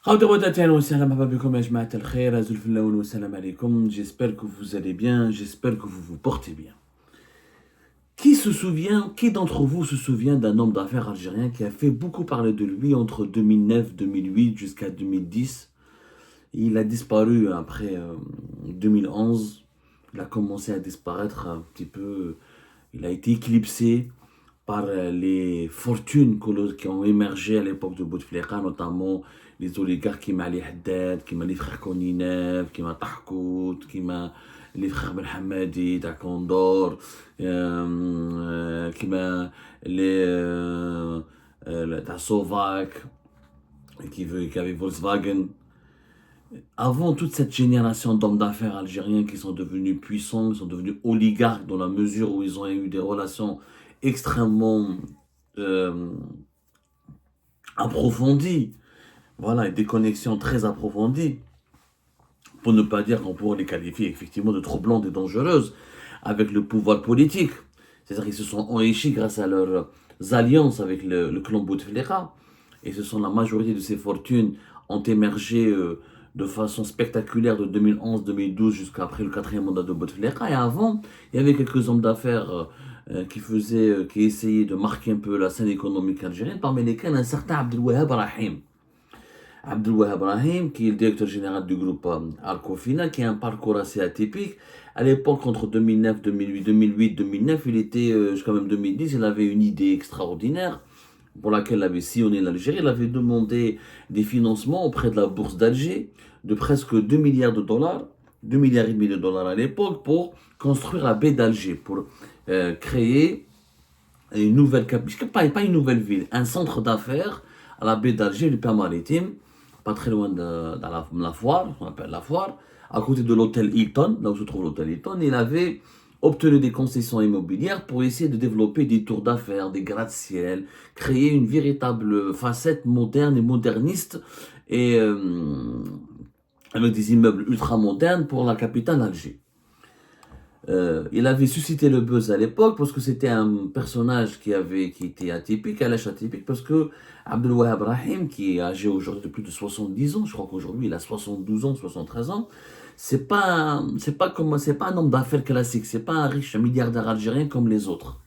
J'espère que vous allez bien, j'espère que vous vous portez bien. Qui d'entre vous se souvient d'un homme d'affaires algérien qui a fait beaucoup parler de lui entre 2009, 2008 jusqu'à 2010? Il a disparu après 2011. Il a commencé à disparaître un petit peu. Il a été éclipsé par les fortunes qui ont émergé à l'époque de Bouteflika, notamment les oligarques qui m'a Ali Haddad, qui m'a les frères Koninev, qui m'a Tahkout, qui m'a les frères Belhamadi, Dakondor, qui m'a les Sovac, qui avait Volkswagen. Avant toute cette génération d'hommes d'affaires algériens qui sont devenus puissants, qui sont devenus oligarques dans la mesure où ils ont eu des relations extrêmement euh, approfondies, voilà, et des connexions très approfondies, pour ne pas dire qu'on pourrait les qualifier effectivement de troublantes et dangereuses avec le pouvoir politique. C'est-à-dire qu'ils se sont enrichis grâce à leurs alliances avec le clan Bouteflika, et ce sont la majorité de ces fortunes ont émergé de façon spectaculaire de 2011-2012 jusqu'à après le quatrième mandat de Bouteflika. Et avant, il y avait quelques hommes d'affaires qui essayaient de marquer un peu la scène économique algérienne, parmi lesquels un certain Abdelwahab Rahim. Abdelwahab Rahim, qui est le directeur général du groupe Arcofina, qui a un parcours assez atypique. À l'époque, entre 2009, 2008, 2009, il était jusqu'à même 2010, il avait une idée extraordinaire pour laquelle il avait sillonné l'Algérie. Il avait demandé des financements auprès de la bourse d'Alger de presque 2 milliards de dollars, 2 milliards et demi de dollars à l'époque, pour construire la baie d'Alger, pour créer une nouvelle capitale, pas une nouvelle ville, un centre d'affaires à la baie d'Alger, le père maritime, pas très loin de la foire, on appelle la foire, à côté de l'hôtel Hilton, là où se trouve l'hôtel Hilton. Il avait obtenu des concessions immobilières pour essayer de développer des tours d'affaires, des gratte-ciel, créer une véritable facette moderne et moderniste, et avec des immeubles ultra modernes pour la capitale Alger. Il avait suscité le buzz à l'époque parce que c'était un personnage qui était atypique, à l'âge atypique, parce que Abdelwahab Rahim, qui est âgé aujourd'hui de plus de 70 ans, je crois qu'aujourd'hui il a 72 ans, 73 ans, c'est pas un homme d'affaires classique, c'est pas un riche, un milliardaire algérien comme les autres.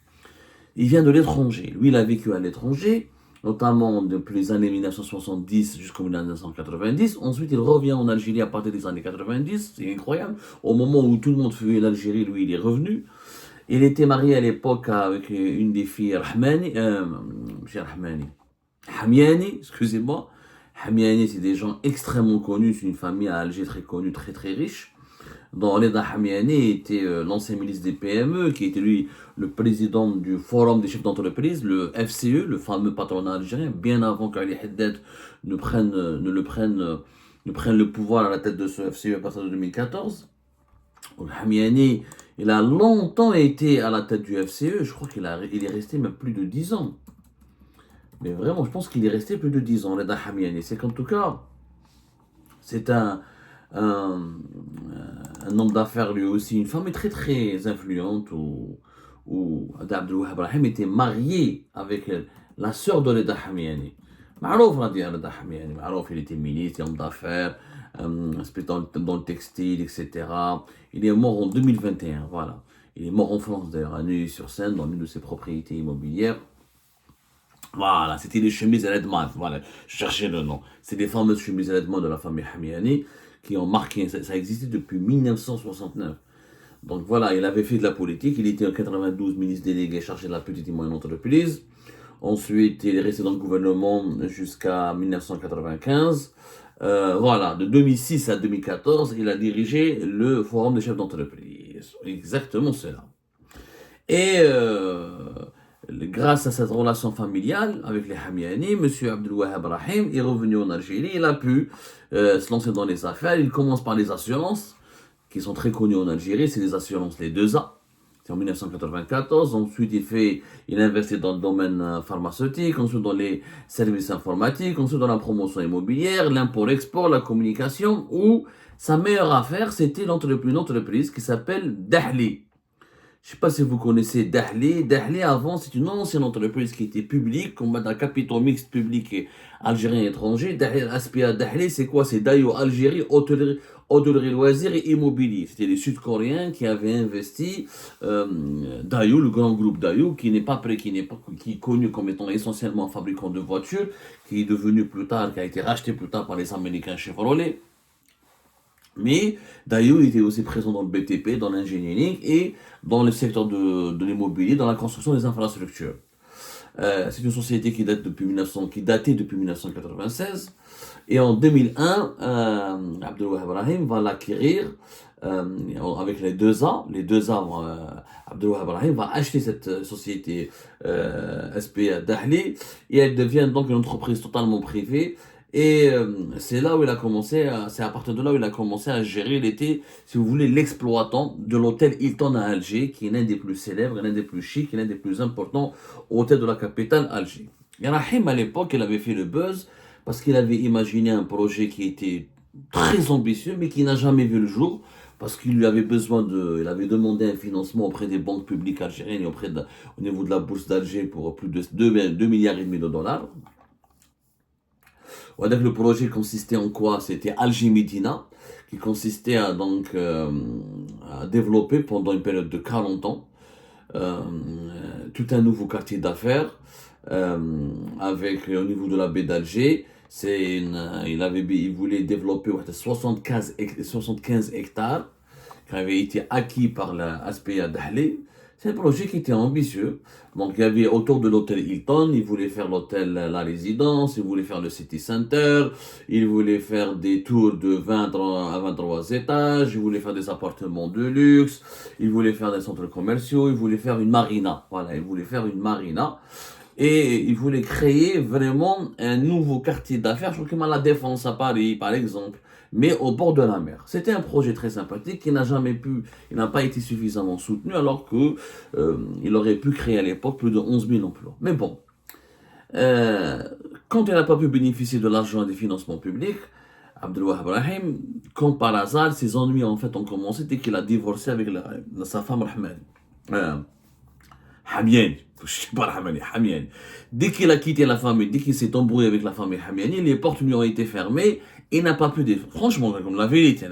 Il vient de l'étranger. Lui, il a vécu à l'étranger, notamment depuis les années 1970 jusqu'en 1990. Ensuite, il revient en Algérie à partir des années 90. C'est incroyable. Au moment où tout le monde fuyait l'Algérie, lui, il est revenu. Il était marié à l'époque avec une des filles Hamiani, excusez-moi. Hamiani, c'est des gens extrêmement connus. C'est une famille à Alger très connue, très très riche. Dans Reda Hamiani était l'ancien ministre des PME, qui était lui le président du Forum des chefs d'entreprise, le FCE, le fameux patronat algérien, bien avant qu'Ali Haddad ne prenne le pouvoir à la tête de ce FCE à partir de 2014. Hamiani, il a longtemps été à la tête du FCE, je crois il est resté même plus de 10 ans. Mais vraiment, je pense qu'il est resté plus de 10 ans, Reda Hamiani. C'est qu'en tout cas, c'est un, un homme d'affaires lui aussi, une femme très très influente, où Abdelwahab Rahim était marié avec la sœur de Reda Hamiani. Marouf, Reda Hamiani. Marouf, il était ministre, homme d'affaires, dans le textile, etc. Il est mort en 2021, voilà. Il est mort en France d'ailleurs, à Neuilly-sur-Seine, dans l'une de ses propriétés immobilières. Voilà, c'était les chemises Redman, voilà, je cherchais le nom. C'est des fameuses chemises Redman de la famille Hamiani qui ont marqué, ça existait depuis 1969. Donc voilà, il avait fait de la politique, il était en 92 ministre délégué chargé de la petite et moyenne entreprise. Ensuite, il est resté dans le gouvernement jusqu'à 1995. Voilà, de 2006 à 2014, il a dirigé le forum des chefs d'entreprise. Exactement cela. Et grâce à cette relation familiale avec les Hamiani, M. Abdelwahab Rahim est revenu en Algérie. Il a pu se lancer dans les affaires. Il commence par les assurances, qui sont très connues en Algérie. C'est les assurances, les 2A. C'est en 1994. Ensuite, il investit dans le domaine pharmaceutique, ensuite dans les services informatiques, ensuite dans la promotion immobilière, l'import-export, la communication, où sa meilleure affaire, c'était une entreprise qui s'appelle Dahli, Je ne sais pas si vous connaissez Dahlé. Dahlé, avant, c'est une ancienne entreprise qui était publique, comme un capital mixte public et algérien et étranger. Dahlé, SPA Dahlé, c'est quoi? C'est Dayo Algérie, hôtellerie, loisirs et immobilier. C'était les Sud-Coréens qui avaient investi Dayo, le grand groupe Dayo, qui est connu comme étant essentiellement fabricant de voitures, qui est devenu plus tard, qui a été racheté plus tard par les Américains Chevrolet. Mais Dayo était aussi présent dans le BTP, dans l'ingénierie et dans le secteur de l'immobilier, dans la construction des infrastructures. C'est une société qui datait depuis 1996. Et en 2001, Abdelwahab Brahim va l'acquérir avec les 2 ans. Les 2 ans, Abdelwahab Brahim va acheter cette société SPA Dahlé et elle devient donc une entreprise totalement privée. Et c'est là où il a commencé, c'est à partir de là où il a commencé à gérer, il était, si vous voulez, l'exploitant de l'hôtel Hilton à Alger, qui est l'un des plus célèbres, l'un des plus chics, l'un des plus importants hôtels de la capitale, Alger. Et Rahim, à l'époque, il avait fait le buzz parce qu'il avait imaginé un projet qui était très ambitieux, mais qui n'a jamais vu le jour, parce qu'il lui avait il avait demandé un financement auprès des banques publiques algériennes et au niveau de la bourse d'Alger pour plus de 2 milliards et demi de dollars. Donc le projet consistait en quoi? C'était Alger Medina, qui consistait à développer pendant une période de 40 ans euh, tout un nouveau quartier d'affaires avec au niveau de la baie d'Alger. Il voulait développer 75 hectares qui avaient été acquis par la SPA Dahlé. C'est un projet qui était ambitieux. Donc, il y avait autour de l'hôtel Hilton, il voulait faire l'hôtel La Résidence, il voulait faire le City Center, il voulait faire des tours de 20 à 23 étages, il voulait faire des appartements de luxe, il voulait faire des centres commerciaux, il voulait faire une marina. Voilà, il voulait faire une marina. Et il voulait créer vraiment un nouveau quartier d'affaires, je crois qu'il m'a la Défense à Paris, par exemple, mais au bord de la mer. C'était un projet très sympathique qui il n'a pas été suffisamment soutenu, alors que il aurait pu créer à l'époque plus de 11 000 emplois. Mais bon, euh, quand il n'a pas pu bénéficier de l'argent et des financements publics, Abdelwahab Brahim, comme par hasard, ses ennuis en fait ont commencé dès qu'il a divorcé avec sa femme Rahman. Hamiani, je sais pas Rahmani, Hamiani. Dès qu'il a quitté la famille, dès qu'il s'est embrouillé avec la famille Hamiani, les portes lui ont été fermées et il n'a pas pu défendre. Franchement, comme la vérité,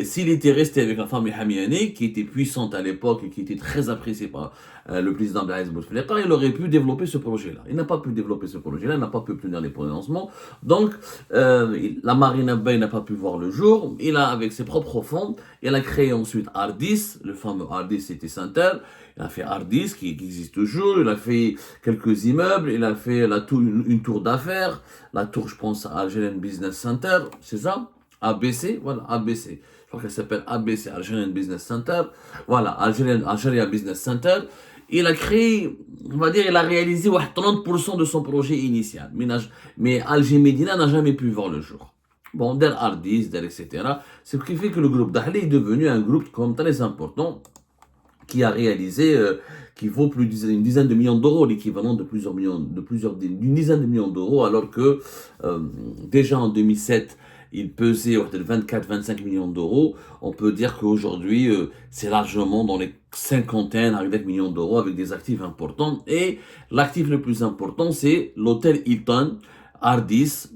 s'il était resté avec la famille Hamiani, qui était puissante à l'époque et qui était très appréciée par le président Blaise Bouteflika, il aurait pu développer ce projet-là. Il n'a pas pu développer ce projet-là, il n'a pas pu obtenir les financements. Donc, la Marina Bay n'a pas pu voir le jour. Il a, avec ses propres fonds, il a créé ensuite Ardis, le fameux Ardis City Center. Il a fait Ardis, qui existe toujours. Il a fait quelques immeubles. Il a fait une tour d'affaires. La tour, je pense, Algerian Business Center. C'est ça? ABC? Voilà, ABC. Je crois qu'elle s'appelle ABC, Algerian Business Center. Voilà, Algerian Business Center. Il a créé, on va dire, il a réalisé 30% de son projet initial. Mais Alger Medina n'a jamais pu voir le jour. Bon, der Ardis, etc. Ce qui fait que le groupe Dahlé est devenu un groupe comme très important qui a réalisé, qui vaut plus d'une dizaine de millions d'euros, l'équivalent d'une dizaine de millions d'euros, alors que déjà en 2007, il pesait 24-25 millions d'euros. On peut dire qu'aujourd'hui, c'est largement dans les cinquantaines avec millions d'euros avec des actifs importants. Et l'actif le plus important, c'est l'hôtel Hilton, Ardis,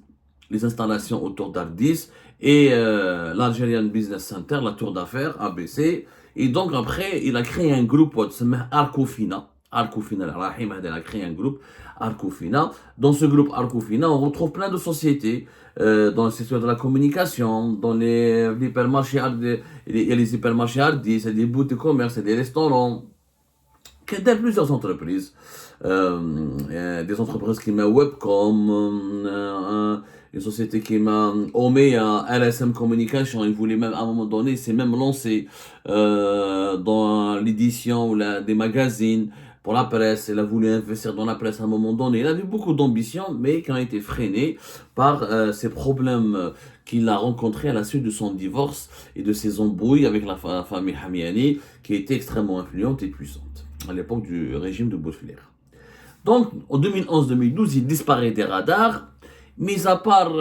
les installations autour d'Ardis et l'Algerian Business Center, la tour d'affaires, ABC. Et donc après, il a créé un groupe qui s'appelle Arcofina. Arcofina, Rahim a créé un groupe, Arcofina. Dans ce groupe Arcofina, on retrouve plein de sociétés dans le secteur de la communication, dans les hypermarchés, il y a les hypermarchés Ardis, c'est des boutiques de commerce, c'est des restaurants, plusieurs entreprises. Des entreprises qui m'a Webcom, une société qui m'a Omea, LSM Communication. Il voulait même à un moment donné, il s'est même lancé dans l'édition des magazines pour la presse. Il a voulu investir dans la presse à un moment donné. Il avait beaucoup d'ambition, mais qui ont été freinés par ces problèmes qu'il a rencontrés à la suite de son divorce et de ses embrouilles avec la famille Hamiani, qui était extrêmement influente et puissante à l'époque du régime de Bouteflika. Donc, en 2011-2012, il disparaît des radars, mis à part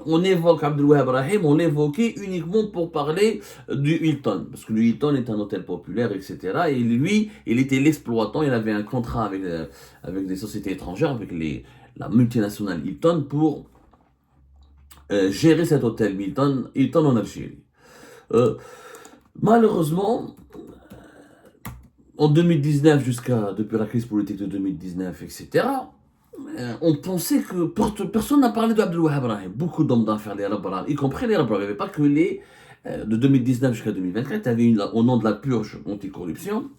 on évoque Abdel Wahab Rahim, on l'évoquait uniquement pour parler du Hilton, parce que le Hilton est un hôtel populaire, etc. Et lui, il était l'exploitant, il avait un contrat avec des sociétés étrangères, avec la multinationale Hilton, pour gérer cet hôtel Hilton en Algérie. Malheureusement, en 2019, depuis la crise politique de 2019, etc., on pensait que personne n'a parlé d'Abdel Wahab Rahim. Beaucoup d'hommes d'affaires, les Arabes, y compris les Arabes. Il n'y avait pas que de 2019 jusqu'à 2024, il y avait au nom de la purge anticorruption,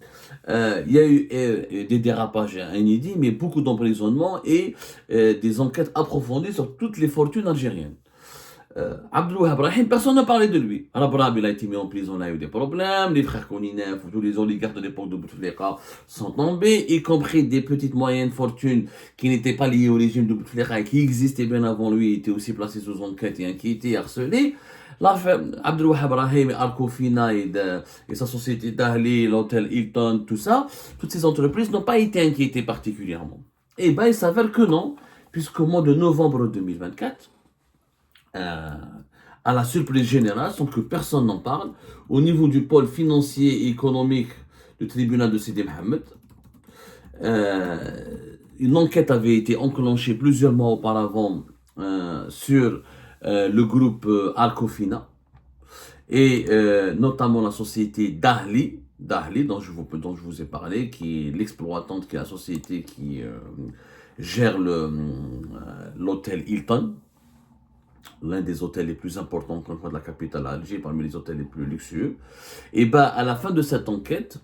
il y a eu des dérapages inédits, mais beaucoup d'emprisonnements et des enquêtes approfondies sur toutes les fortunes algériennes. Abdel Wahab Rahim, personne n'a parlé de lui. Rabrab, il a été mis en prison, il a eu des problèmes. Les frères Kouninef, tous les oligarques de l'époque de Bouteflika sont tombés, y compris des petites moyennes fortunes qui n'étaient pas liées au régime de Bouteflika et qui existaient bien avant lui, étaient aussi placés sous enquête et qui étaient harcelés. L'affaire Abdel Wahab Rahim, Arcofina et sa société Dahli, l'hôtel Hilton, tout ça, toutes ces entreprises n'ont pas été inquiétées particulièrement. Et bien, il s'avère que non, puisqu'au mois de novembre 2024, à la surprise générale, sans que personne n'en parle, au niveau du pôle financier et économique du tribunal de Sidi Mohamed, une enquête avait été enclenchée plusieurs mois auparavant sur le groupe Arcofina et notamment la société Dahli dont je vous ai parlé, qui est l'exploitante, qui est la société qui gère l'hôtel Hilton, l'un des hôtels les plus importants de la capitale Alger, parmi les hôtels les plus luxueux. Et bien, à la fin de cette enquête,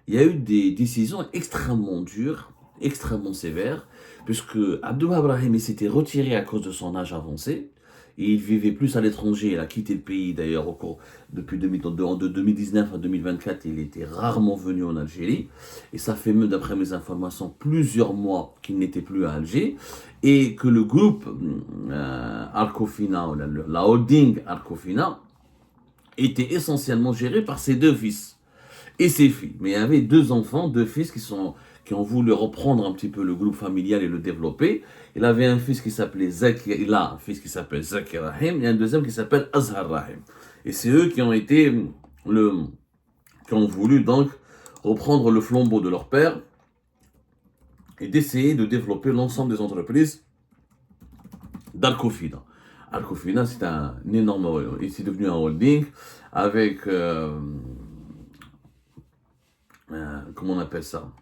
il y a eu des décisions extrêmement dures, extrêmement sévères, puisque Abdel Wahab Rahim s'était retiré à cause de son âge avancé, et il vivait plus à l'étranger. Il a quitté le pays d'ailleurs depuis de 2019 à 2024, il était rarement venu en Algérie, et ça fait même, d'après mes informations, plusieurs mois qu'il n'était plus à Alger, et que le groupe Arcofina, la holding Arcofina, était essentiellement géré par ses deux fils et ses filles. Mais il y avait deux enfants, deux fils qui ont voulu reprendre un petit peu le groupe familial et le développer. Il avait un fils qui s'appelait Zaki Rahim et un deuxième qui s'appelle Azhar Rahim. Et c'est eux qui ont voulu donc reprendre le flambeau de leur père et d'essayer de développer l'ensemble des entreprises d'Arcofina. Arcofina, c'est un énorme, c'est devenu un holding avec, comment on appelle ça,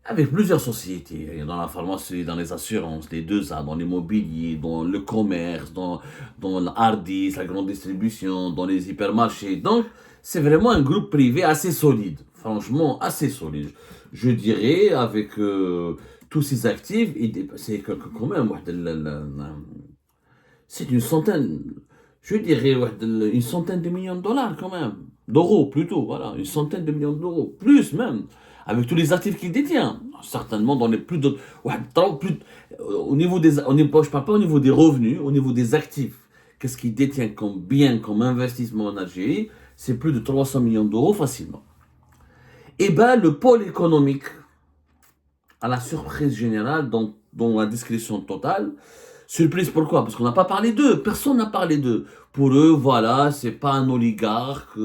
avec plusieurs sociétés, dans la pharmacie, dans les assurances, les 2A, dans l'immobilier, dans le commerce, dans l'hardis, la grande distribution, dans les hypermarchés. Donc, c'est vraiment un groupe privé assez solide, franchement assez solide. Je dirais, avec tous ses actifs, c'est quand même, c'est une centaine, je dirais, une centaine de millions de dollars quand même, d'euros plutôt, voilà, une centaine de millions d'euros, plus même, avec tous les actifs qu'il détient, certainement dans les au niveau je parle pas au niveau des revenus, au niveau des actifs, qu'est-ce qu'il détient comme bien, comme investissement en Algérie, c'est plus de 300 millions d'euros facilement. Et ben le pôle économique, à la surprise générale, dans la discrétion totale. Surprise pourquoi? Parce qu'on n'a pas parlé d'eux, personne n'a parlé d'eux. Pour eux, voilà, c'est pas un oligarque,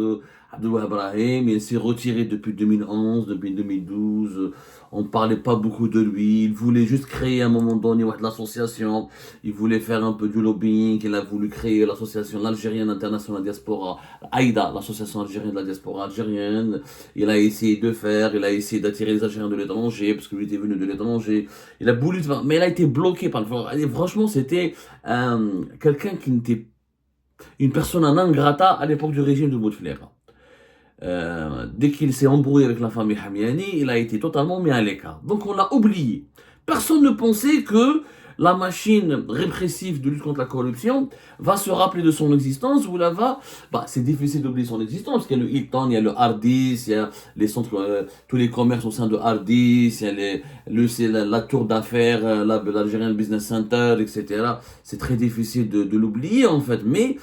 Abdel Wahab Rahim, il s'est retiré depuis 2011, depuis 2012, on ne parlait pas beaucoup de lui, il voulait juste créer à un moment donné l'association, il voulait faire un peu du lobbying, il a voulu créer l'association l'Algérienne Internationale Diaspora, AIDA, l'association algérienne de la diaspora algérienne, il a essayé d'attirer les Algériens de l'étranger, parce que lui était venu de l'étranger, il a voulu, mais il a été bloqué par le... Franchement, c'était quelqu'un qui n'était... une personne non grata à l'époque du régime de Bouteflika. Dès qu'il s'est embrouillé avec la famille Hamiani, il a été totalement mis à l'écart. Donc on l'a oublié. Personne ne pensait que la machine répressive de lutte contre la corruption va se rappeler de son existence ou c'est difficile d'oublier son existence parce qu'il y a le Hilton, il y a le Hardis, il y a les centres, tous les commerces au sein de Hardis, il y a la tour d'affaires, l'Algerian Business Center, etc. C'est très difficile de l'oublier en fait, mais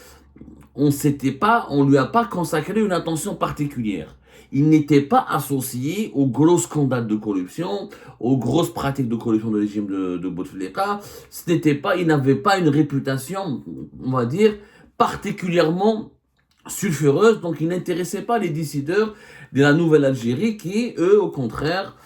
on lui a pas consacré une attention particulière. Il n'était pas associé aux gros scandales de corruption, aux grosses pratiques de corruption du régime de Bouteflika. Il n'avait pas une réputation, on va dire, particulièrement sulfureuse, donc il n'intéressait pas les décideurs de la nouvelle Algérie qui, eux, au contraire,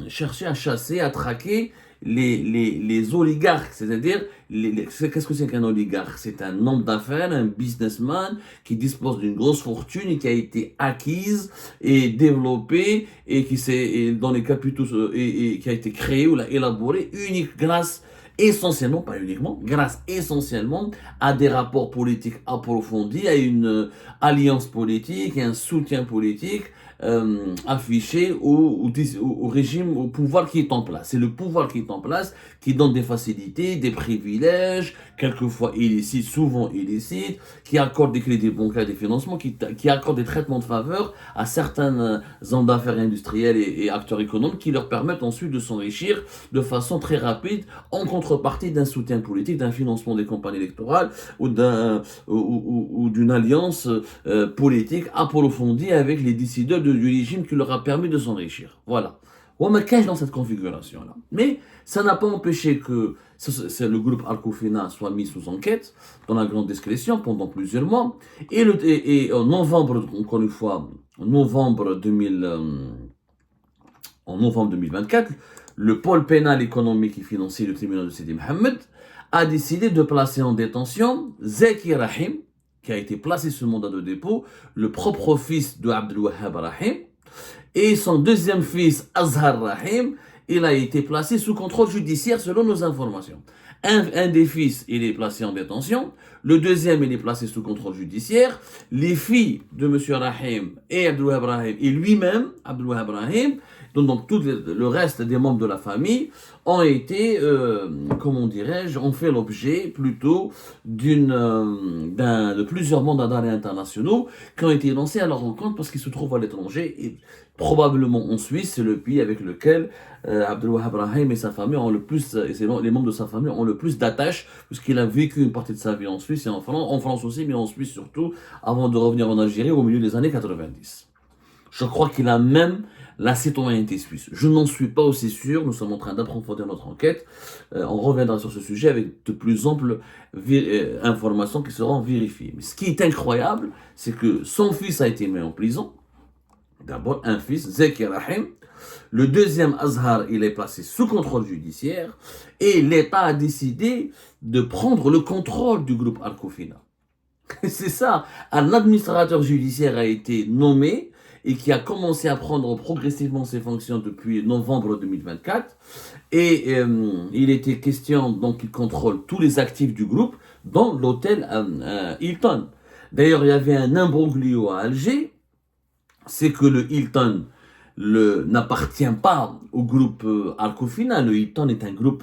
cherchaient à chasser, à traquer les oligarques, c'est-à-dire, qu'est-ce que c'est qu'un oligarque? C'est un homme d'affaires, un businessman qui dispose d'une grosse fortune et qui a été acquise et développée et dans les capitaux et qui a été créé ou élaboré unique grâce essentiellement, pas uniquement, grâce essentiellement à des rapports politiques approfondis, à une alliance politique et un soutien politique affiché au régime, au pouvoir qui est en place. C'est le pouvoir qui est en place qui donne des facilités, des privilèges, quelquefois illicites, souvent illicites, qui accorde des crédits bancaires, des financements, qui accorde des traitements de faveur à certains hommes d'affaires industriels et acteurs économiques qui leur permettent ensuite de s'enrichir de façon très rapide en contrepartie d'un soutien politique, d'un financement des campagnes électorales ou d'une alliance politique approfondie avec les décideurs du régime qui leur a permis de s'enrichir. Voilà. On me cache dans cette configuration-là. Mais ça n'a pas empêché que le groupe Arcofina soit mis sous enquête dans la grande discrétion pendant plusieurs mois. Et en novembre, encore une fois, en novembre 2024, le pôle pénal économique et financier du tribunal de Sidi Mohamed a décidé de placer en détention Zeki Rahim, qui a été placé sous mandat de dépôt, le propre fils de Abdelwahab Rahim, et son deuxième fils, Azhar Rahim, il a été placé sous contrôle judiciaire selon nos informations. Un des fils, il est placé en détention. Le deuxième, il est placé sous contrôle judiciaire. Les filles de M. Rahim et Abdelwahab Rahim, et lui-même, Abdelwahab Rahim, donc tout le reste des membres de la famille ont été, comment dirais-je, ont fait l'objet plutôt de plusieurs mandats d'arrêt internationaux qui ont été lancés à leur rencontre parce qu'ils se trouvent à l'étranger et probablement en Suisse, c'est le pays avec lequel Abdelwahab Rahim et sa famille ont le plus, et les membres de sa famille ont le plus d'attaches puisqu'il a vécu une partie de sa vie en Suisse et en France aussi, mais en Suisse surtout, avant de revenir en Algérie au milieu des années 90. Je crois qu'il a même la citoyenneté suisse. Je n'en suis pas aussi sûr, nous sommes en train d'approfondir notre enquête. On reviendra sur ce sujet avec de plus amples informations qui seront vérifiées. Mais ce qui est incroyable, c'est que son fils a été mis en prison. D'abord, un fils, Zeki Rahim. Le deuxième, Azhar, il est placé sous contrôle judiciaire. Et l'État a décidé de prendre le contrôle du groupe Arcofina. C'est ça. Un administrateur judiciaire a été nommé et qui a commencé à prendre progressivement ses fonctions depuis novembre 2024. Et il était question, donc, qu'il contrôle tous les actifs du groupe, dont l'hôtel Hilton. D'ailleurs, il y avait un imbroglio à Alger, c'est que le Hilton n'appartient pas au groupe Arcofina. Le Hilton est un groupe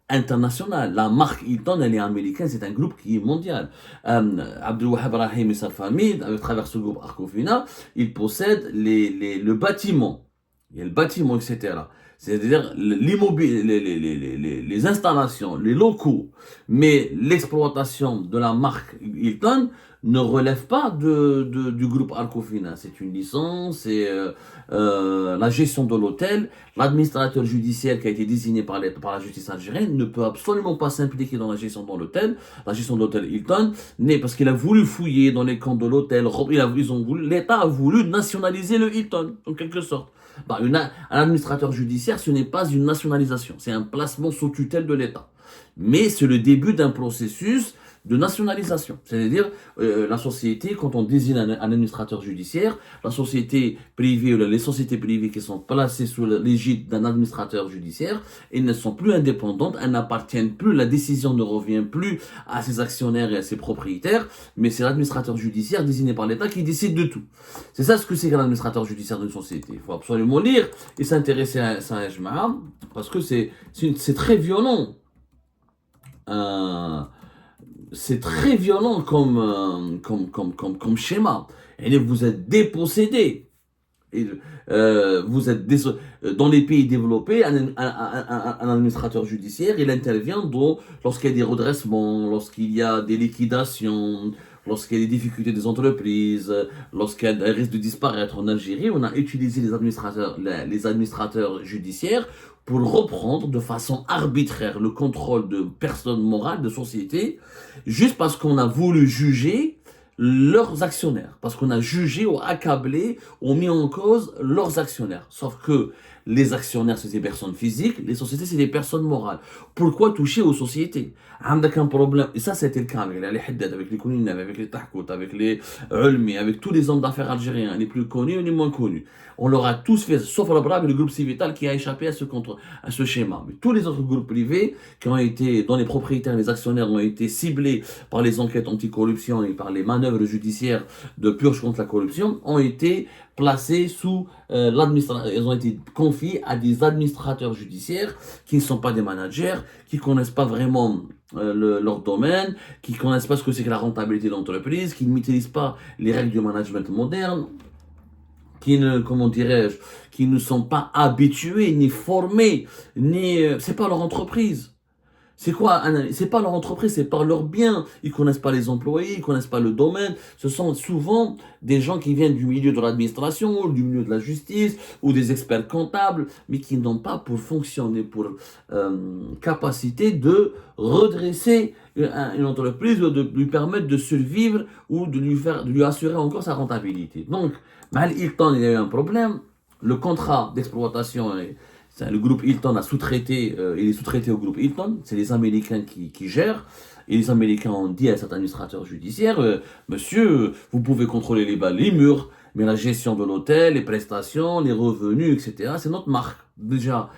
international. La marque Hilton, elle est américaine, c'est un groupe qui est mondial. Abdelwahab Rahim et sa famille, à travers ce groupe Arcofina, ils possèdent le bâtiment. Il y a le bâtiment, etc. C'est-à-dire l'immobilier, les installations, les locaux. Mais l'exploitation de la marque Hilton ne relève pas du groupe Arcofina. C'est une licence, c'est la gestion de l'hôtel. L'administrateur judiciaire qui a été désigné par la justice algérienne ne peut absolument pas s'impliquer dans la gestion de l'hôtel. La gestion de l'hôtel Hilton, parce qu'il a voulu fouiller dans les comptes de l'hôtel. L'État a voulu nationaliser le Hilton, en quelque sorte. Un administrateur judiciaire, ce n'est pas une nationalisation, c'est un placement sous tutelle de l'État. Mais c'est le début d'un processus de nationalisation. C'est-à-dire, la société, quand on désigne un administrateur judiciaire, la société privée ou les sociétés privées qui sont placées sous l'égide d'un administrateur judiciaire, elles ne sont plus indépendantes, elles n'appartiennent plus, la décision ne revient plus à ses actionnaires et à ses propriétaires, mais c'est l'administrateur judiciaire désigné par l'État qui décide de tout. C'est ça ce que c'est qu'un administrateur judiciaire d'une société. Il faut absolument lire et s'intéresser à ça, parce que c'est très violent. C'est très violent comme schéma. Et vous êtes dépossédé. Et, vous êtes dans les pays développés, un administrateur judiciaire, il intervient lorsqu'il y a des redressements, lorsqu'il y a des liquidations, lorsqu'il y a des difficultés des entreprises, lorsqu'elles risquent de disparaître en Algérie, on a utilisé les administrateurs judiciaires pour reprendre de façon arbitraire le contrôle de personnes morales, de sociétés, juste parce qu'on a voulu juger leurs actionnaires, parce qu'on a jugé ou accablé ou mis en cause leurs actionnaires. Sauf que les actionnaires, c'est des personnes physiques, les sociétés, c'est des personnes morales. Pourquoi toucher aux sociétés? عندك un problème, et ça c'était le cas avec les Haddad, avec les Kouninab, avec les Tahkout, avec les Ulmi, avec tous les hommes d'affaires algériens, les plus connus et les moins connus. On leur a tous fait, sauf le Brab et le groupe Civital qui a échappé à ce schéma. Mais tous les autres groupes privés qui ont été, dont les propriétaires, les actionnaires ont été ciblés par les enquêtes anticorruption et par les manœuvres judiciaires de purge contre la corruption, ont été placés sous l'administration. Ils ont été confiés à des administrateurs judiciaires qui ne sont pas des managers, qui connaissent pas vraiment leur domaine, qui connaissent pas ce que c'est que la rentabilité d'entreprise, qui ne maîtrisent pas les règles du management moderne, qui ne, comment dirais-je, qui ne sont pas habitués, ni formés, ni, c'est pas leur entreprise. C'est quoi? C'est pas leur entreprise, c'est pas leur bien. Ils connaissent pas les employés, ils connaissent pas le domaine. Ce sont souvent des gens qui viennent du milieu de l'administration, du milieu de la justice, ou des experts comptables, mais qui n'ont pas pour fonctionner, pour capacité de redresser une entreprise, ou de lui permettre de survivre, ou de lui assurer encore sa rentabilité. Donc, mal Hilton, il y a eu un problème. Le contrat d'exploitation le groupe Hilton a sous-traité, il est sous-traité au groupe Hilton, c'est les Américains qui gèrent, et les Américains ont dit à cet administrateur judiciaire, monsieur, vous pouvez contrôler les murs, mais la gestion de l'hôtel, les prestations, les revenus, etc., c'est notre marque. Déjà,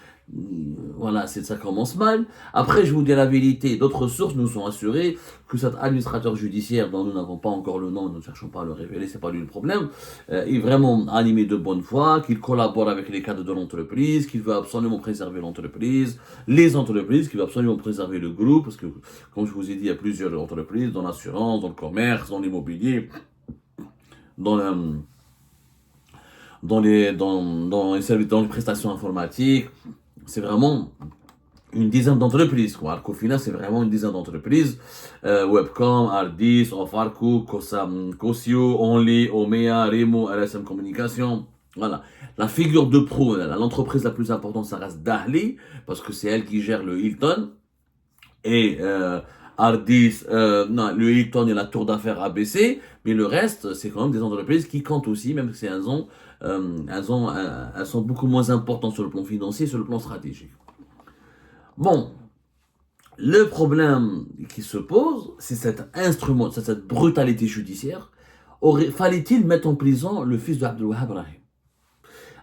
voilà, ça commence mal. Après, je vous dis la vérité, d'autres sources nous ont assuré que cet administrateur judiciaire, dont nous n'avons pas encore le nom, nous ne cherchons pas à le révéler, c'est pas lui le problème, est vraiment animé de bonne foi, qu'il collabore avec les cadres de l'entreprise, qu'il veut absolument préserver l'entreprise, les entreprises, qu'il veut absolument préserver le groupe, parce que, comme je vous ai dit, il y a plusieurs entreprises, dans l'assurance, dans le commerce, dans l'immobilier, dans les services, dans les prestations informatiques. C'est vraiment une dizaine d'entreprises. Au final, c'est vraiment une dizaine d'entreprises. Webcom, Ardis, Ofarco, Cosio, Only, Omea, Remo, LSM Communication. Voilà. La figure de proue, l'entreprise la plus importante, ça reste Dahli, parce que c'est elle qui gère le Hilton. Et Ardis, non, le Hilton et la tour d'affaires ABC, mais le reste, c'est quand même des entreprises qui comptent aussi, même si elles sont beaucoup moins importantes sur le plan financier, sur le plan stratégique. Bon, le problème qui se pose, c'est cette brutalité judiciaire. Fallait-il mettre en prison le fils de Abdelwahab Rahim?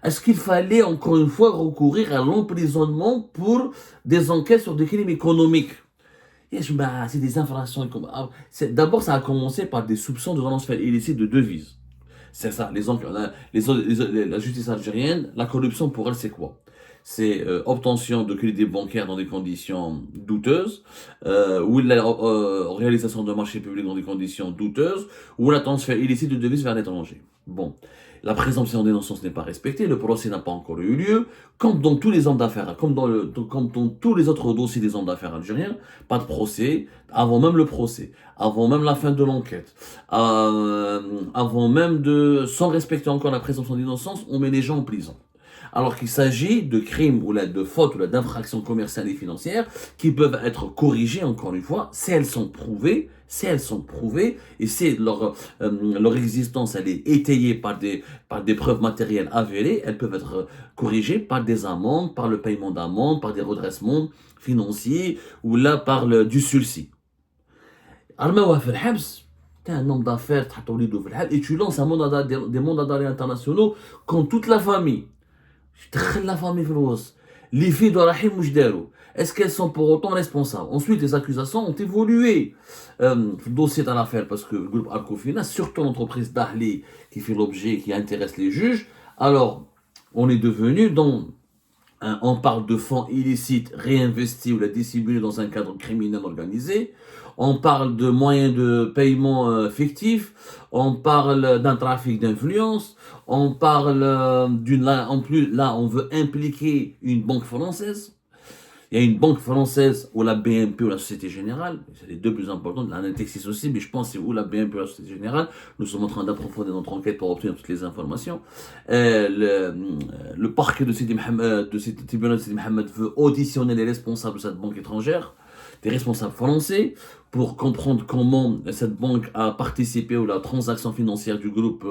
Est-ce qu'il fallait encore une fois recourir à l'emprisonnement pour des enquêtes sur des crimes économiques? C'est des infractions. D'abord, ça a commencé par des soupçons de transfert illicite de devises. C'est ça, la justice algérienne, la corruption pour elle, c'est quoi? C'est obtention de crédits bancaires dans des conditions douteuses, ou la réalisation de marchés publics dans des conditions douteuses, ou la transfert illicite de devises vers l'étranger. Bon, la présomption d'innocence n'est pas respectée, le procès n'a pas encore eu lieu, comme dans tous les hommes d'affaires, comme dans tous les autres dossiers des hommes d'affaires algériens, pas de procès, avant même le procès, avant même la fin de l'enquête, avant même sans respecter encore la présomption d'innocence, on met les gens en prison. Alors qu'il s'agit de crimes ou de fautes ou d'infractions commerciales et financières qui peuvent être corrigées, encore une fois, si elles sont prouvées, et si leur existence elle est étayée par des preuves matérielles avérées, elles peuvent être corrigées par des amendes, par le paiement d'amendes, par des redressements financiers ou là par du sursis. T'es un homme d'affaires, et tu lances des mandats d'arrêt internationaux contre toute la famille. La famille Frouss. Les filles de Rahim Moujdarou. Est-ce qu'elles sont pour autant responsables? Ensuite, les accusations ont évolué. Le dossier dans l'affaire, parce que le groupe Al-Kofina, surtout l'entreprise d'Ahli, qui fait l'objet, qui intéresse les juges, alors, on est devenu on parle de fonds illicites réinvestis ou la dissimulés dans un cadre criminel organisé. On parle de moyens de paiement fictifs. On parle d'un trafic d'influence. On parle en plus, là, on veut impliquer une banque française. Il y a une banque française ou la BNP ou la Société Générale, c'est les deux plus importantes, la Natixis aussi, mais je pense que c'est ou la BNP ou la Société Générale. Nous sommes en train d'approfondir notre enquête pour obtenir toutes les informations. Le parquet de Sidi Mohamed, de ce tribunal de Sidi Mohamed veut auditionner les responsables de cette banque étrangère, des responsables français, pour comprendre comment cette banque a participé à la transaction financière du groupe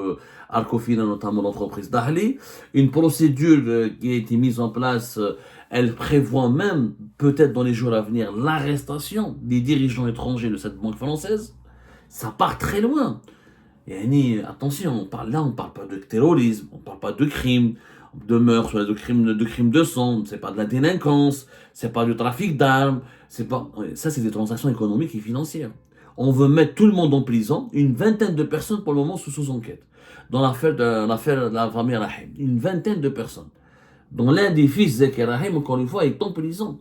Arcofina, notamment l'entreprise Dahli. Une procédure qui a été mise en place, elle prévoit même, peut-être dans les jours à venir, l'arrestation des dirigeants étrangers de cette banque française. Ça part très loin. Et attention, on parle pas de terrorisme, on parle pas de crimes, de meurtres, de crimes de sang, c'est pas de la délinquance, c'est pas du trafic d'armes, ça c'est des transactions économiques et financières. On veut mettre tout le monde en prison, une vingtaine de personnes pour le moment sous enquête. Dans l'affaire de la famille Rahim, une vingtaine de personnes. Dont l'un des fils, Zeki Rahim, encore une fois, est en prison.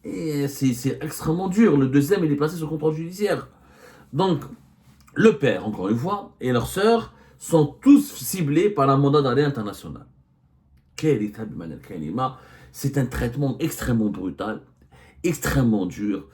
Et c'est extrêmement dur. Le deuxième, il est placé sous contrôle judiciaire. Donc, le père, encore une fois, et leur sœur sont tous ciblés par un mandat d'arrêt international. C'est un traitement extrêmement brutal, extrêmement dur,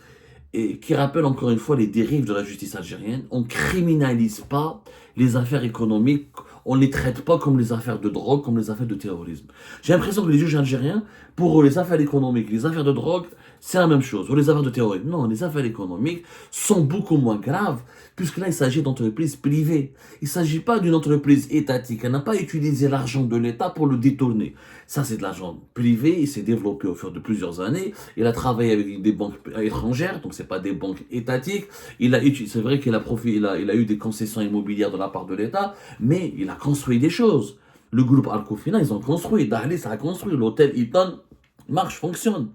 et qui rappelle encore une fois les dérives de la justice algérienne. On ne criminalise pas les affaires économiques, on ne les traite pas comme les affaires de drogue, comme les affaires de terrorisme. J'ai l'impression que les juges algériens, pour eux, les affaires économiques, les affaires de drogue, c'est la même chose. Ou les affaires de terrorisme. Non, les affaires économiques sont beaucoup moins graves, puisque là, il s'agit d'entreprises privées. Il ne s'agit pas d'une entreprise étatique. Elle n'a pas utilisé l'argent de l'État pour le détourner. Ça, c'est de l'argent privé. Il s'est développé au fur de plusieurs années. Il a travaillé avec des banques étrangères, donc ce n'est pas des banques étatiques. C'est vrai qu'il a eu des concessions immobilières de la part de l'État, mais il a construit des choses. Le groupe Arcofina, ils ont construit. Dahli, ça a construit. L'hôtel Hilton marche, fonctionne.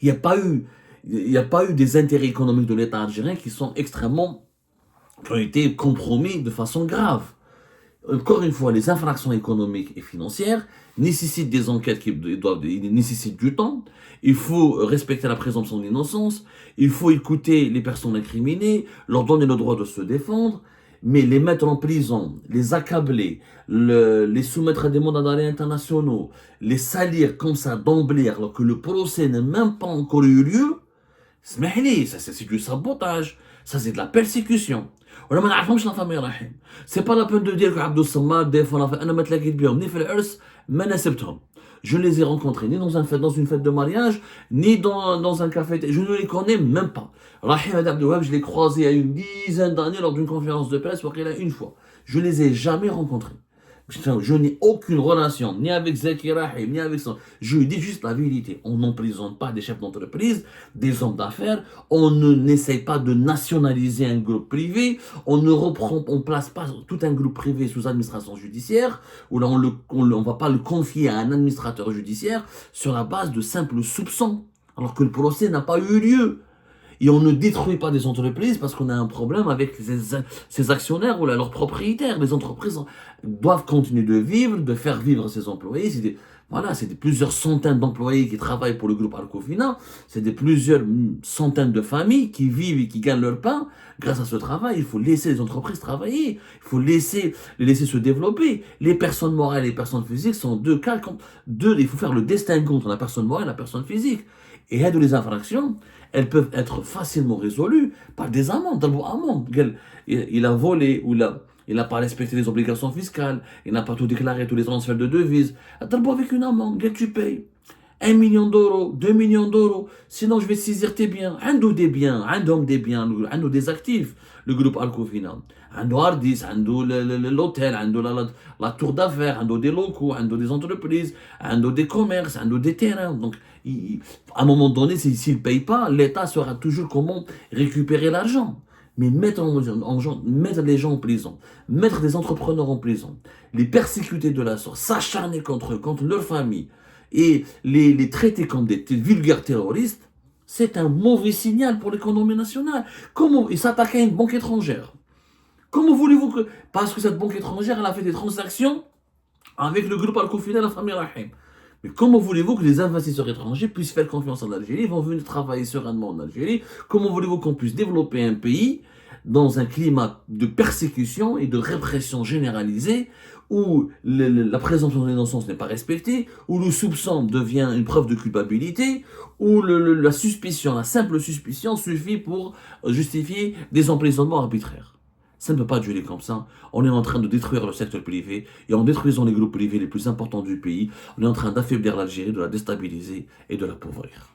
Il n'y a pas eu des intérêts économiques de l'État algérien qui ont été compromis de façon grave. Encore une fois, les infractions économiques et financières nécessitent des enquêtes qui nécessitent du temps. Il faut respecter la présomption d'innocence. Il faut écouter les personnes incriminées, leur donner le droit de se défendre. Mais les mettre en prison, les accabler, les soumettre à des mandats d'arrêt internationaux, les salir comme ça d'emblée alors que le procès n'a même pas encore eu lieu, c'est du sabotage, ça c'est de la persécution. C'est pas la peine de dire que Abdou Samad défend je les ai rencontrés ni dans une fête de mariage, ni dans un café. Je ne les connais même pas. Rahim Abdou Wahab, je l'ai croisé il y a une dizaine d'années lors d'une conférence de presse, une fois. Je ne les ai jamais rencontrés. Je n'ai aucune relation, ni avec Zeki Rahim, ni avec son. Je lui dis juste la vérité. On n'emprisonne pas des chefs d'entreprise, des hommes d'affaires. On n'essaye pas de nationaliser un groupe privé. On place pas tout un groupe privé sous administration judiciaire, où là on va pas le confier à un administrateur judiciaire sur la base de simples soupçons, alors que le procès n'a pas eu lieu. Et on ne détruit pas des entreprises parce qu'on a un problème avec ces actionnaires ou leurs propriétaires. Les entreprises doivent continuer de vivre, de faire vivre ses employés. C'est plusieurs centaines d'employés qui travaillent pour le groupe Arcofina. C'est plusieurs centaines de familles qui vivent et qui gagnent leur pain. Grâce à ce travail, il faut laisser les entreprises travailler. Il faut les laisser se développer. Les personnes morales et les personnes physiques sont deux cas. Il faut faire le distinguo entre la personne morale et la personne physique. Et les infractions, elles peuvent être facilement résolues par des amendes. Il a volé ou il n'a pas respecté les obligations fiscales, il n'a pas tout déclaré, tous les transferts de devises. Avec une amende, tu payes 1 million d'euros, 2 millions d'euros, sinon je vais saisir tes biens. Des biens, des actifs, le groupe Arcofina. Hardis, l'hôtel, la tour d'affaires, des locaux, des entreprises, des commerces, des terrains. Donc, à un moment donné, s'il ne paye pas, l'État saura toujours comment récupérer l'argent. Mais mettre les gens en prison, mettre des entrepreneurs en prison, les persécuter de la sorte, s'acharner contre eux, contre leur famille, et les traiter comme des vulgaires terroristes, c'est un mauvais signal pour l'économie nationale. Comment ils s'attaquent à une banque étrangère? Comment voulez-vous que... Parce que cette banque étrangère, elle a fait des transactions avec le groupe Arcofina et la famille Rahim. Mais comment voulez-vous que les investisseurs étrangers puissent faire confiance en Algérie, vont venir travailler sereinement en Algérie? Comment voulez-vous qu'on puisse développer un pays dans un climat de persécution et de répression généralisée où la présomption d'innocence n'est pas respectée, où le soupçon devient une preuve de culpabilité, où la suspicion, la simple suspicion suffit pour justifier des emprisonnements arbitraires. Ça ne peut pas durer comme ça. On est en train de détruire le secteur privé, et en détruisant les groupes privés les plus importants du pays, on est en train d'affaiblir l'Algérie, de la déstabiliser et de l'appauvrir.